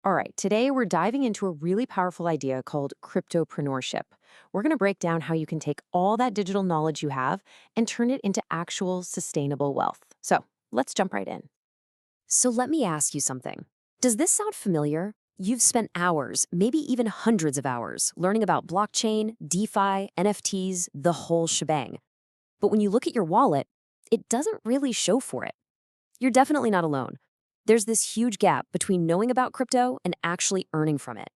All right, today we're diving into a really powerful idea called cryptopreneurship. We're going to break down how you can take all that digital knowledge you have and turn it into actual sustainable wealth. So let's jump right in. So let me ask you something. Does this sound familiar? You've spent hours, maybe even hundreds of hours, learning about blockchain, DeFi, NFTs, the whole shebang. But when you look at your wallet, it doesn't really show for it. You're definitely not alone. There's this huge gap between knowing about crypto and actually earning from it.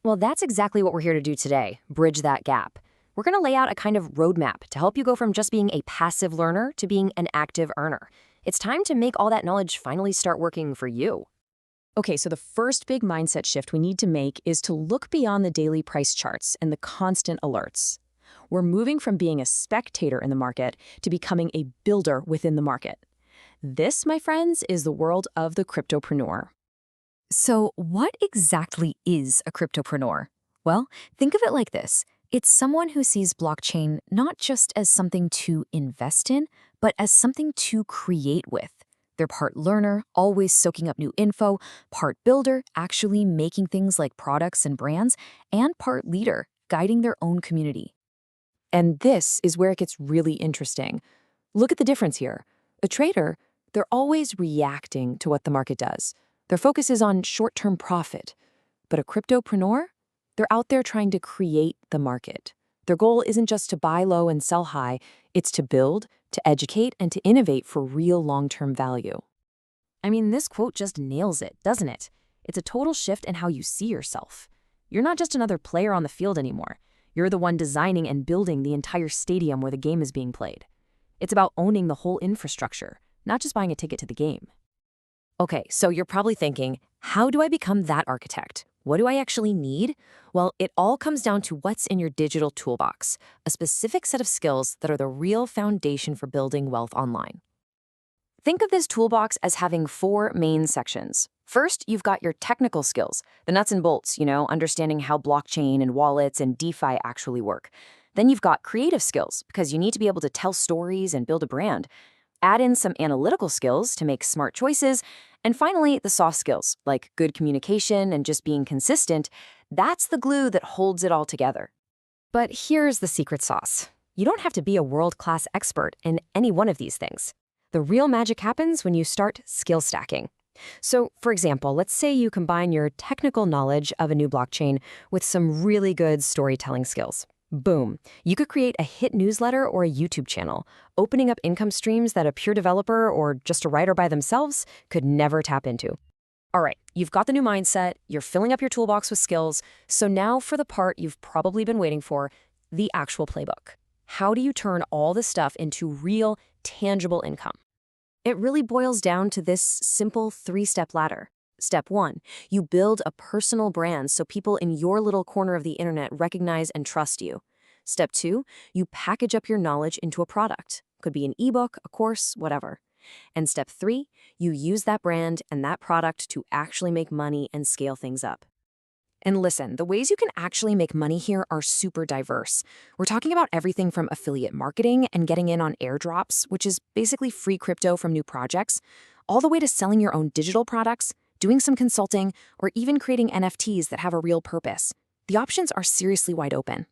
Well, that's exactly what we're here to do today, bridge that gap. We're going to lay out a kind of roadmap to help you go from just being a passive learner to being an active earner. It's time to make all that knowledge finally start working for you. Okay, so the first big mindset shift we need to make is to look beyond the daily price charts and the constant alerts. We're moving from being a spectator in the market to becoming a builder within the market. This, my friends, is the world of the cryptopreneur. So, what exactly is a cryptopreneur? Well, think of it like this. It's someone who sees blockchain not just as something to invest in, but as something to create with. They're part learner, always soaking up new info, part builder, actually making things like products and brands, and part leader, guiding their own community. And this is where it gets really interesting. Look at the difference here. A trader, they're always reacting to what the market does. Their focus is on short-term profit. But a cryptopreneur, they're out there trying to create the market. Their goal isn't just to buy low and sell high, it's to build, to educate, and to innovate for real long-term value. I mean, this quote just nails it, doesn't it? It's a total shift in how you see yourself. You're not just another player on the field anymore. You're the one designing and building the entire stadium where the game is being played. It's about owning the whole infrastructure, not just buying a ticket to the game. Okay, so you're probably thinking, how do I become that architect? What do I actually need? Well, it all comes down to what's in your digital toolbox, a specific set of skills that are the real foundation for building wealth online. Think of this toolbox as having four main sections. First, you've got your technical skills, the nuts and bolts, understanding how blockchain and wallets and DeFi actually work. Then you've got creative skills, because you need to be able to tell stories and build a brand. Add in some analytical skills to make smart choices. And finally, the soft skills, like good communication and just being consistent. That's the glue that holds it all together. But here's the secret sauce. You don't have to be a world-class expert in any one of these things. The real magic happens when you start skill stacking. So, for example, let's say you combine your technical knowledge of a new blockchain with some really good storytelling skills. Boom. You could create a hit newsletter or a YouTube channel, opening up income streams that a pure developer or just a writer by themselves could never tap into. All right, you've got the new mindset, you're filling up your toolbox with skills, so now for the part you've probably been waiting for, the actual playbook. How do you turn all this stuff into real, tangible income? It really boils down to this simple three-step ladder. Step 1, you build a personal brand so people in your little corner of the internet recognize and trust you. Step 2, you package up your knowledge into a product. Could be an ebook, a course, whatever. And step 3, you use that brand and that product to actually make money and scale things up. And listen, the ways you can actually make money here are super diverse. We're talking about everything from affiliate marketing and getting in on airdrops, which is basically free crypto from new projects, all the way to selling your own digital products, doing some consulting, or even creating NFTs that have a real purpose. The options are seriously wide open.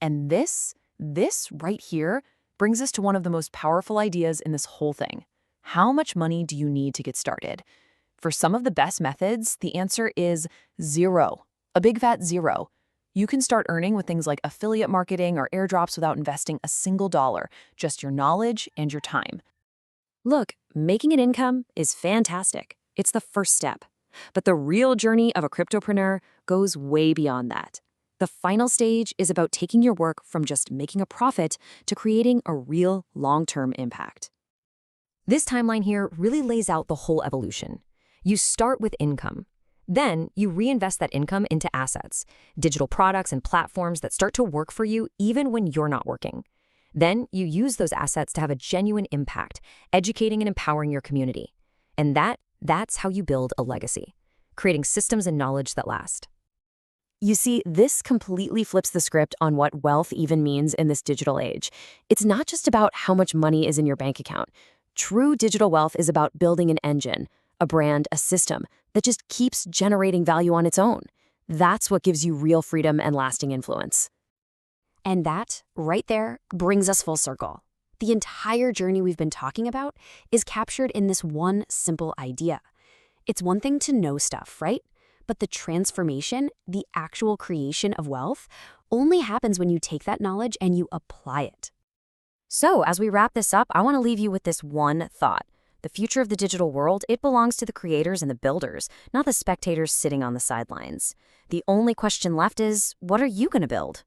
And this right here brings us to one of the most powerful ideas in this whole thing. How much money do you need to get started? For some of the best methods, the answer is zero. A big fat zero. You can start earning with things like affiliate marketing or airdrops without investing a single dollar, just your knowledge and your time. Look, making an income is fantastic. It's the first step. But the real journey of a cryptopreneur goes way beyond that. The final stage is about taking your work from just making a profit to creating a real long-term impact. This timeline here really lays out the whole evolution. You start with income. Then you reinvest that income into assets, digital products and platforms that start to work for you even when you're not working. Then you use those assets to have a genuine impact, educating and empowering your community. And that's how you build a legacy, creating systems and knowledge that last. You see, this completely flips the script on what wealth even means in this digital age. It's not just about how much money is in your bank account. True digital wealth is about building an engine, a brand, a system that just keeps generating value on its own. That's what gives you real freedom and lasting influence. And that, right there, brings us full circle. The entire journey we've been talking about is captured in this one simple idea. It's one thing to know stuff, right? But the transformation, the actual creation of wealth, only happens when you take that knowledge and you apply it. So, as we wrap this up, I want to leave you with this one thought. The future of the digital world, it belongs to the creators and the builders, not the spectators sitting on the sidelines. The only question left is, what are you going to build?